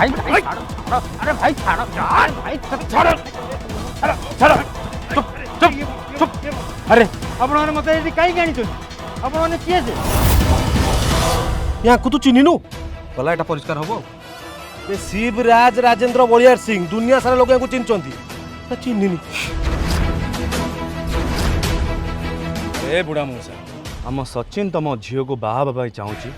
भाई भाई छाड़ो अरे भाई छाड़ो यार भाई छाड़ो छाड़ो चुप चुप चुप अरे आपण मत ये कहीं जानी आपण किए से यहाँ को तू चिन्हिनु गला एटा परिष्कार हबो ये शिवराज राजेंद्र बलियार सिंह दुनिया सारा लोग को चिन्हचंती चिन्हिनी ए बुढ़ा मौसा आम सचिन तुम झील को बाहा बाबा चाहूँगी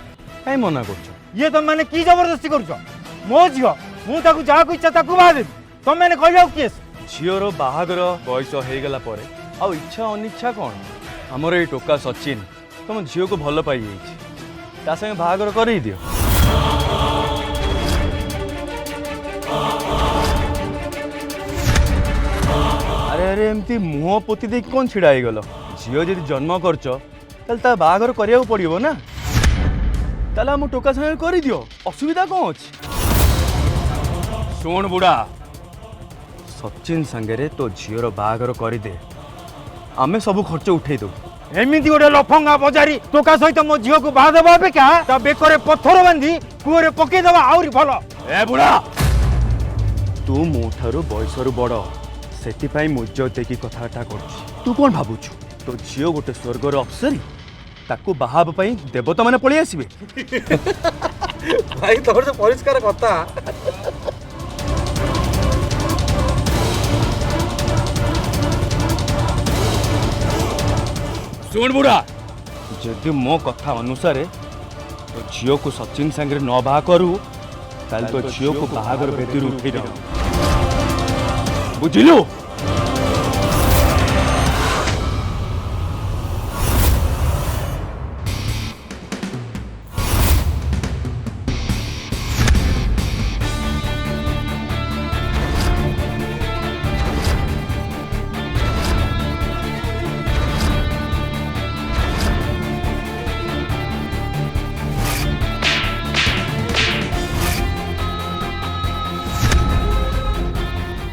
कहीं मना कर ये तुम मैंने की जबरदस्ती कर मो झील मुझे जहाँ इच्छा ताकू बाहा देवी तुम मैंने कह किए झीवर बाहागर बयस हो गला आ इच्छा अनिच्छा कौन आमर ये टोका सचिन तुम झील को भल पाई ता संगे बाहागर कर दियो अरे अरे एमती मुह पोती दे कौन छिड़ा गल झील जब जन्म कर बाहागर करा पड़ो ना ताला मो टोका संगे कर दियो असुविधा कौन अच्छी शुण बुढ़ा सचिन संगे तो झीर बाहागर करदे आमे सब खर्च उठे दो एमती गोटे लफंगा बजारी टोका सहित मो झील को बाहा देवा अपेक्षा बेकर पत्थर बांधी कूअरे पकईदेवा आहरी भल ए बुढ़ा तू मो ठारू बयस बड़ से मुज्जत देखी कथाटा कर तू कौन भावुछु तो झील गोटे स्वर्गर अफसरी ताकू बाहाब पई देवता माने पळी आसीबे भाई तोर से परिष्कार कथा सुन बुढ़ा जदि मो कथा अनुसार तो झील को सचिन संगे न बाहा करू ताल तो झील को बाहागर बेदी उठे बुझिलु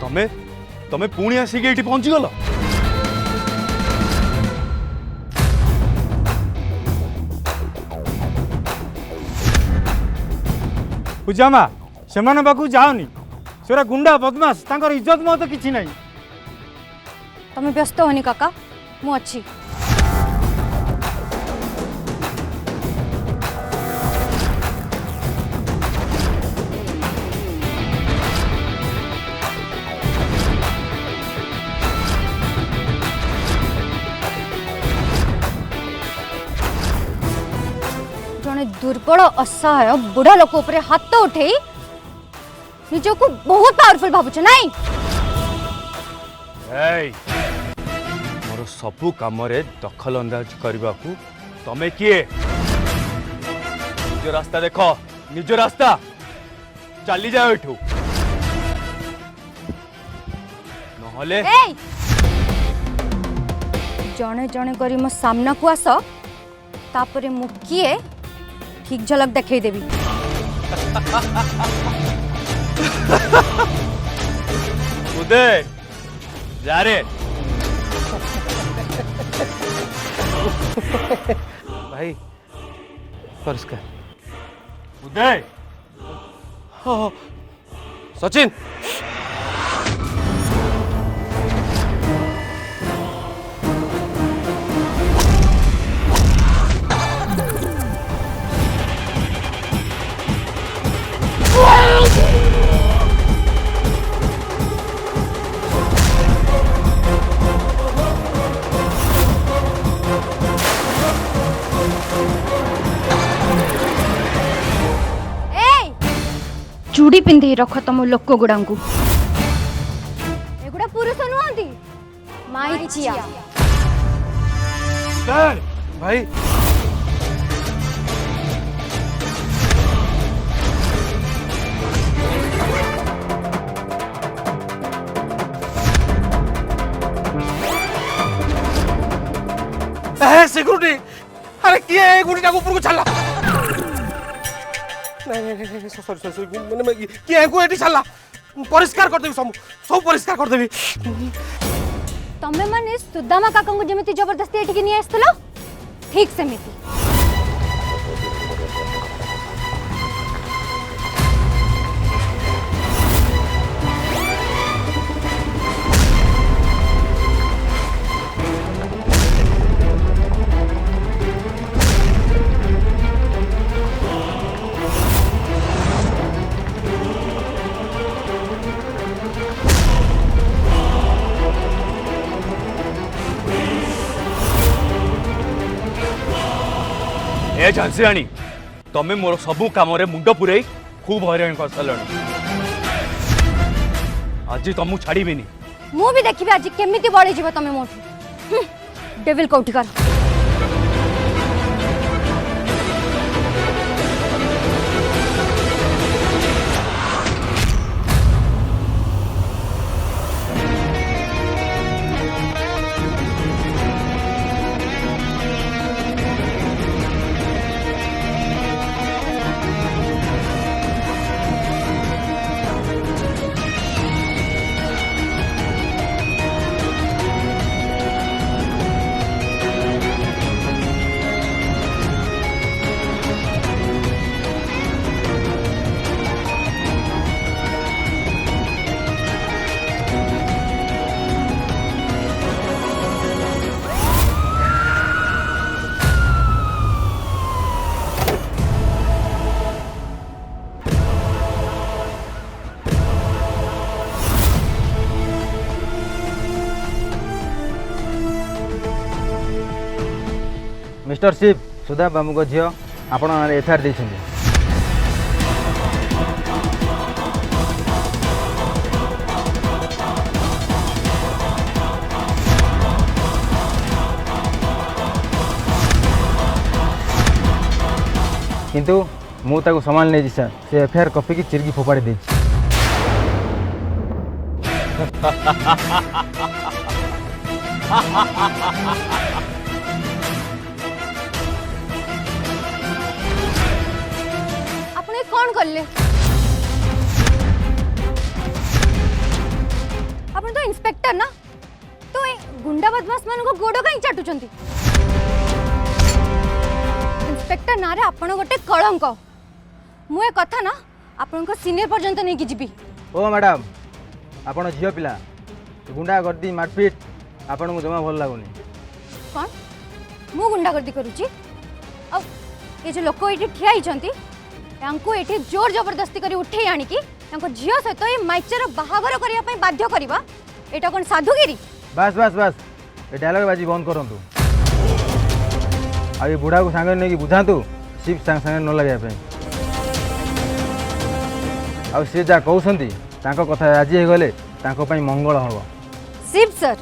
तमे तमे पुणी आसिक ये पहुंची गल पूजामा से पाखु जाओनी से गुंडा बदमाश तांकर इज्जत मत किसी ना तमें व्यस्त होनी काका मु अच्छी जने दुर्बल असहाय बुढ़ा लोक उपरे हाथ उठे निजो को बहुत पावरफुल भावुछ नहीं मोर सबू काम दखल अंदाज करने को तमे किए निज रास्ता देख निज रास्ता चली जाओ एठू नहले जने जने करी मो सामना को आस तापरे मु किए ठीक झलक देखई देबी उदय जा रे भाई परिष्कार उदय सचिन चूड़ी पिंधे रख तुम लोक गुड़ा को एगुड़ा पुरुष नुहति माइचिया भाई सिक्योरिटी अरे किए गुड़ी ऊपर को छाला नहीं सॉरी मैंने किए को एटी छाला परिष्कार कर देबी सब परिष्कार कर देबी तमे माने सुदामा काका को जेमिति जबरदस्ती एठी के नि आस्तलो ठीक सेमिति ए झांसी रानी तमें मोर सबू काम मुंड पुरई खूब हईराण कर सारे आज तुमको छाड़बी मु भी देखिबे आज केमिति बळी जीव तमे मोठू डेविल कोठी कर मिस्टर शिव सुधा बाबू झील आपण एफआईआर देते किंतु मु ताको संभाल नहीं सर से एफआईआर कॉपी की चिरगी फोपाड़ी दे कौन करले अपन तो इंस्पेक्टर ना तो ए गुंडा बदमाश मान को गोड़ कहीं चाटुचंती इंस्पेक्टर ना रे आपण गोटे कलंक मु ए कथा ना आपण को सीनियर पर्यंत नहीं कि जीबी ओ मैडम आपण झियो पिला गुंडा गर्दी मारपीट आपण को जमा भल लागुनी कौन मु गुंडा गर्दी करूची अब ये जो लोक एठी ठिया हिचंती यांको एठी जोर जबरदस्ती करी उठे आनिकी यांको झियो सहित ए माइचर बाहागर करिया पई बाध्य करबा एटा कोन साधुगिरी बस बस बस ए डायलॉग बाजी बंद करंतु आ ये बुढ़ा को सांगे नहीं बुझातु शिव सांग सांगे न लगे पे आ से जा कहउसंती तांको कथा राजी हे गले तांको पई मंगल हबो शिव सर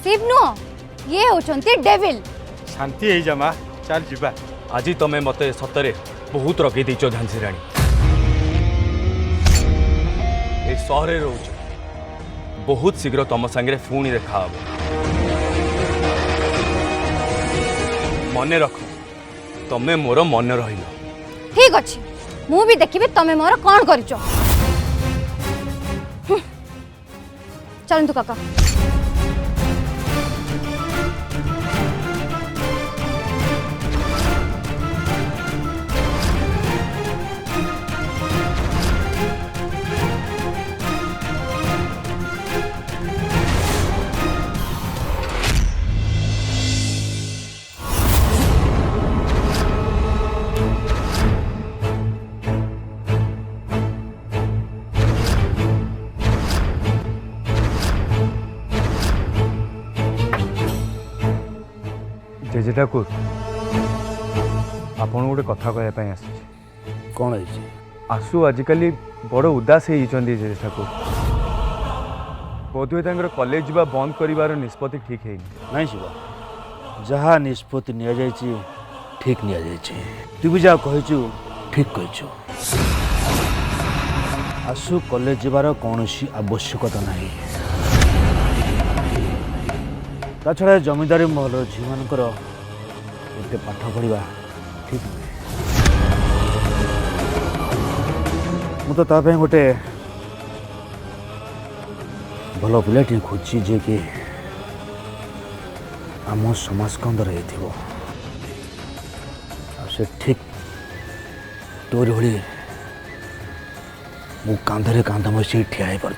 शिव नो ये होचंती डेविल शांति है जमा चल जीवा आज तमें मते सतरे बहुत रगे देच झांसी रानी ए सहरे रोच बहुत शीघ्र तुम सांगे पुणी देखा हम मन रख तमें मोर मन रही ठीक अच्छे मु भी देखी तमें मोर कौन कर चलतु काका जेजे ठाकुर आपन गोटे कथा कहवाई आस कौन है आसु आजिकल बड़ उदास होती जेजे ठाकुर बोधुए कॉलेज जा बंद कर निष्पत्ति ठीक है नहीं शिवा जहाँ निष्पत्ति नि जाइए ठीक नि जाइए तू भी जहाँ कहीचु ठीक कहीचु आसु कॉलेज जीवार कौन आवश्यकता नहीं ता छड़ा जमींदारी महल झी मानकर एते पाठ पढ़ा ठीक नुहे मु तो गोटे भल पिलाटी खोजी जे कि आम समाज कंदर से ठीक तोरी भली मु कांधरे कांध मिसी ठिया हो पार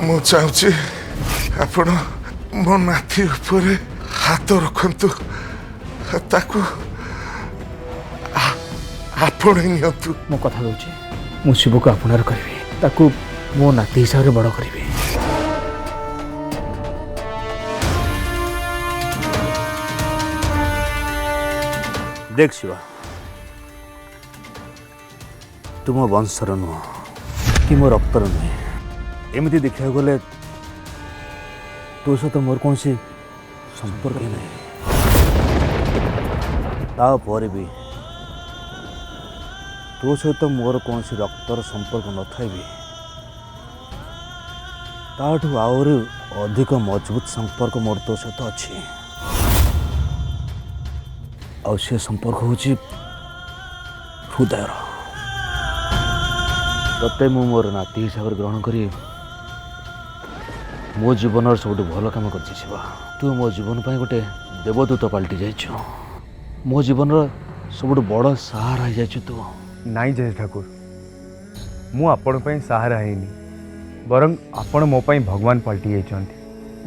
मु चाहूँ आपण मो नाथी उपरे हाथ रखंतु ताकू ଆପଣେଇ ନିଅନ୍ତୁ। ମୁଁ କଥା ଦଉଛି ମୁଁ ଶିବକୁ ଆପଣାର କରିବି, ତାକୁ ମୋ ନାତି ହିସାବରେ ବଡ଼ କରିବି। देख शिवा, तू मो वंशर नुह कि मो रक्तर नुहे। एमती देखा गले तो सहित मोर कौन संपर्क ही नहीं, तापर भी तो सहित मोर कौन रक्तर संपर्क न था भी ताठू आहरी अधिक मजबूत संपर्क मोर तो सहित अच्छी। और से संपर्क होची हृदयर। तते मु मोर नाती हिसाब से ग्रहण करी मो जीवन सब भल कम कर शिवा। तू मो जीवन पर गोटे देवदूत पलटि जाइछ। मो जीवन सब बड़ सहारा हो जाइछ तू। नाई जय ठाकुर, मु आपण पई सहारा हैनी, बरं आपण मो पई भगवान पलटि जाइछन्ति।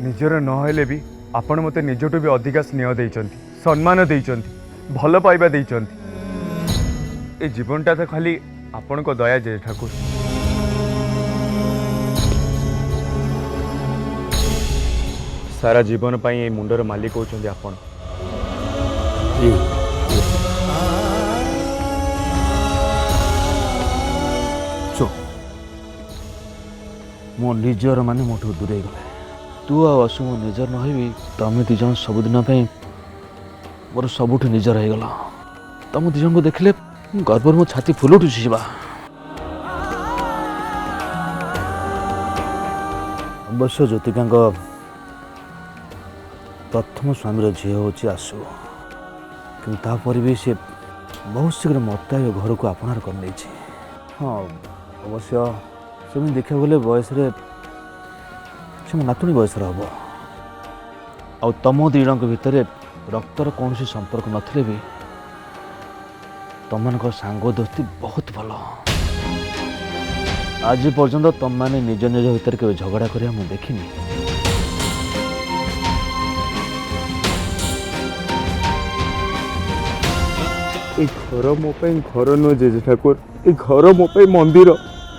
निजर न हेले भी आपण मते निजटू भी अधिका स्नेह देइछन्ति, सम्मान देइछन्ति, भल पाइबा देइछन्ति। ए जीवनटा तो खाली आपण को दया जय ठाकुर। सारा जीवन पई ए मुंडर मालिक होचन्ति आपण। मो निजर माने मोठू दूरे गले। तू आ असु मो निजर नहबी तमे दिजन सबुदिन मोर सबुठ निजर हो गला। तुम दिजन को देखले गर्वर मो छाती फुल उठुछि शिवा। अवश्य ज्योतिका प्रथम स्वामी झील हूँ आसु, कि भी सी बहुत शीघ्र मत घर को आपणार कर नहीं। हाँ अवश्य सेम देखा गले बयस से नातुणी बयस हम। आ तुम दी जन भितर रक्तर कौन संपर्क नथिले भी तुम सांग दोस्ती बहुत भल। आज पर्यंत तुम मैंने निज निज भितर के झगड़ा करिया मु देखिनी। ए घर मो पई घर न जय ठाकुर, ए घर मो पई मंदिर।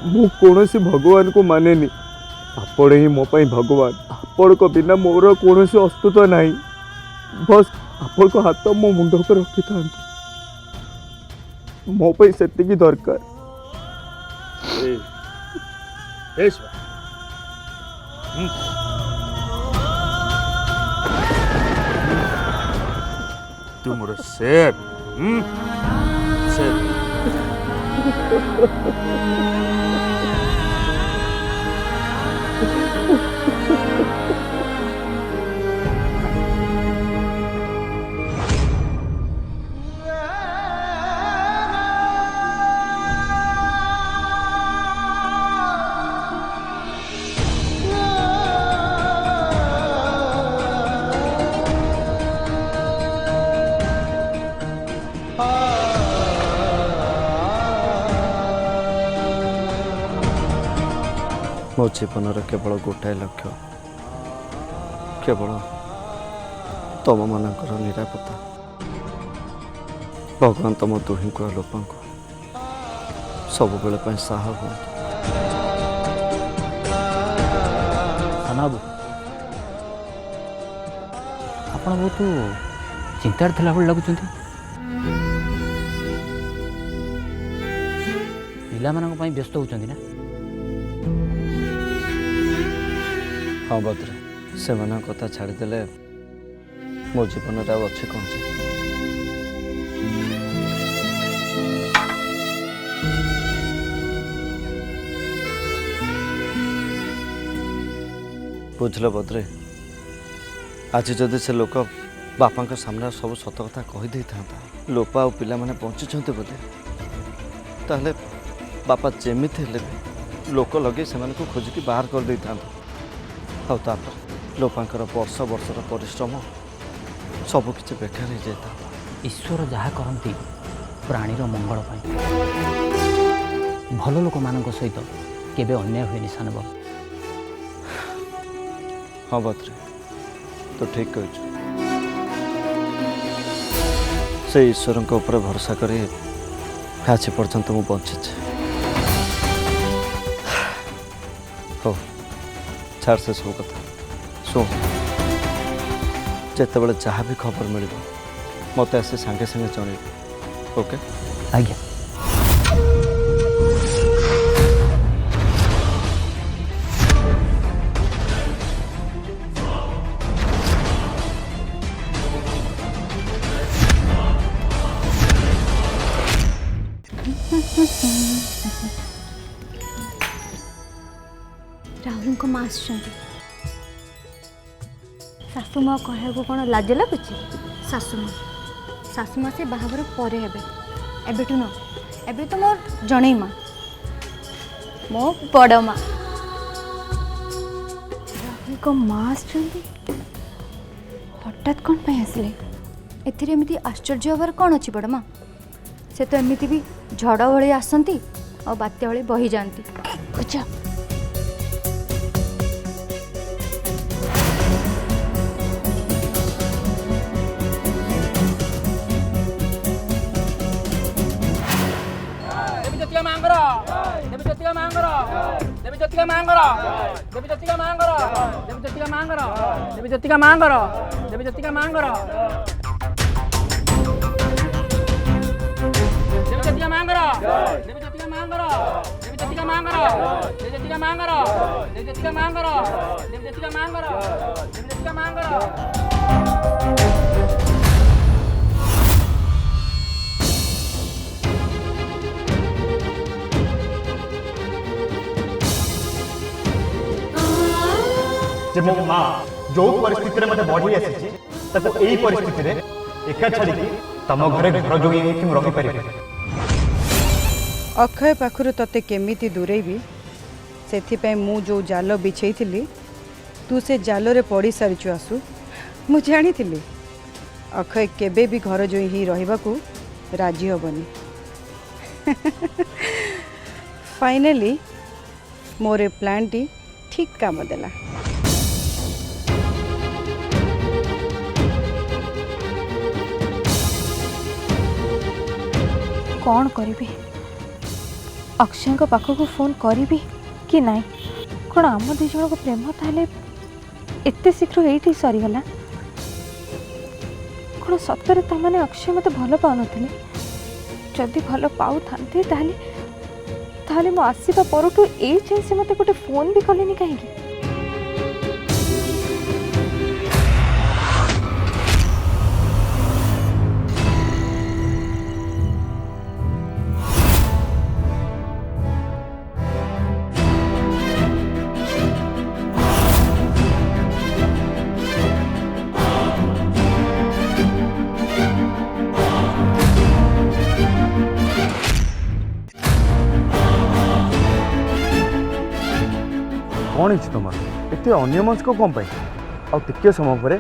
मु कौन भगवान को मानेनी, आपण ही मो पई भगवान। आपण को बिना मोर कौन अस्तित्व नहीं। बस आपण को हाथ मो मुंड पर रखी था, मो पई सेतिकी दरकार। तू मोर शेर शेर। मो जीवन केवल गोटाए लक्ष्य, केवल तुम मानकर निरापत्ता। भगवान तुम दुही को लोक सब बेले साहा हूँ। बाबू ଆପଣ ବହୁତ ଚିନ୍ତାରେ ଥିଲା ଭଳି ଲାଗୁଛନ୍ତି। ପିଲାମାନଙ୍କ ପାଇଁ ବ୍ୟସ୍ତ ହେଉଛନ୍ତି ନା? हाँ बद्रे से कथा छाड़देले मो जीवन अच्छे कौन से। बुझल बद्रे, आज जदि से लोक बापा सामने सब सत कथा कहीदे था, लोपा और पिला माने बंचुंट बोले, ताहले बापा जेमी लोक लगे से खोजिकी बाहर कर दे था। लोपांकर वर्ष वर्षर परिश्रम सबकि बेकार हो जाता। ईश्वर जहाँ करती प्राणीर मंगल पाई। भल लोक मान सहित केबे अन्याय हुए सान बाबू। हाँ बद्रे तो ठीक कह से ईश्वर ऊपर भरोसा कर आज पर्यंत मु बंचिचे हो छाड़ से सब कथा शुण जिते बड़े जहाँ भी खबर मिल मत आसे सांगे सांगे जन ओके आज्ञा राहुल को माँ सासू माँ कहू कौन लाज लगुच सासू माँ से बाहागर पर एबेठू न एबे तो मोर जड़े माँ मो बड़ माँ राहुल को माँ हठात कौन पे आसले एमती आश्चर्य हबार कौन अच्छी बड़ माँ से तो एमती भी झड़ भली आसती और बात्या भली बही जाती बुझ जे मो माँ जो परिस्थिति मत बढ़ी आसी यही परिस्थिति एका छाड़ी तम घरे घर जोगी रही पारे अक्षय पाखु तते केमिति दूरेबी से मु जो जाल बिछई तू से जाल रे पड़ी सारिचु आसु मु जानी अक्षय केबे भी घर जो ही रहिबा को राजी हबनी फाइनली मोरे प्लान टी ठीक काम देला कौन करी अक्षय पाखक फोन करी कि नाई कौन आम दुज को प्रेम ताले एते शीघ्र ये सरीगला कौन सतरे तमाने अक्षय मत भल पाऊन जदि भल पाऊ ताले मो आसवा परठू ये से मत गोटे फोन भी कले कहीं कौन है तुम एत अन्यमनस्क कौन पाई आ टिके समय पर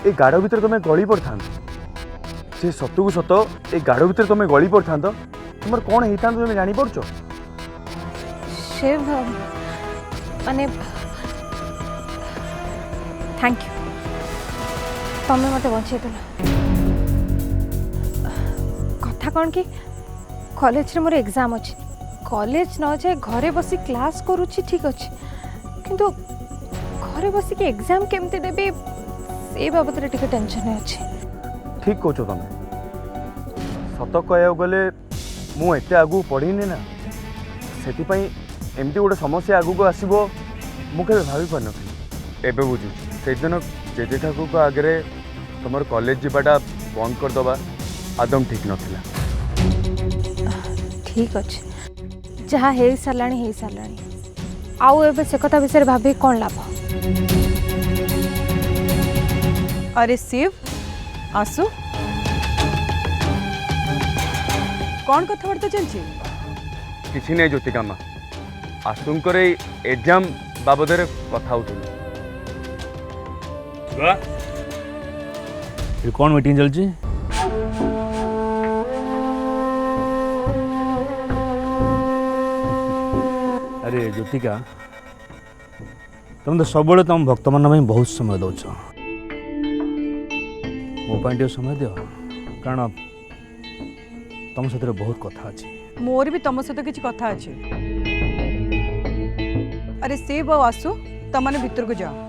ए गाड़ भीतर तुम गली पड़ता से सतु को सत ए गाड़ भीतर तुम गली पड़ता तुम कौन होता तुम जापर शिव माने थैंक यू तुम्हें मत बचे कथा कौन कि कॉलेज रे मोर एग्जाम अच्छी कॉलेज न जाए घरे बसी क्लास करुच्ची ठीक अच्छे किंतु घरे बस कि एग्जाम केमती देबी से बाबद रे टिके टेंशन अच्छे ठीक कहो तुम सत कह गले मुझे आगू पढ़ीनी ना से एमती गोटे समस्या आगू आसो मुझे भावी पार नी बुझु से दिन जेजे ठाकुर आगे तुम कॉलेज जावाटा बंद करदे आदम ठीक नाला ठीक अच्छे जहाँ हो सारा आउ एबे से कथा विषय भाभी कौन लाभ अरे शिव आसु कौन कथबार्ता चलछि किसी नहीं ज्योतिका माँ आसुंकर एग्जाम बाबद कथा कौन मीटिंग चलछि अरे ज्योतिका तुम तो सब तुम भक्त मान बहुत समय दौच मो समय दियो कारण तुम सहित बहुत कथा अच्छी। मोर भी तुम सहित किसी कथा अच्छे। अरे सेब आसु तमने भितर को जाओ।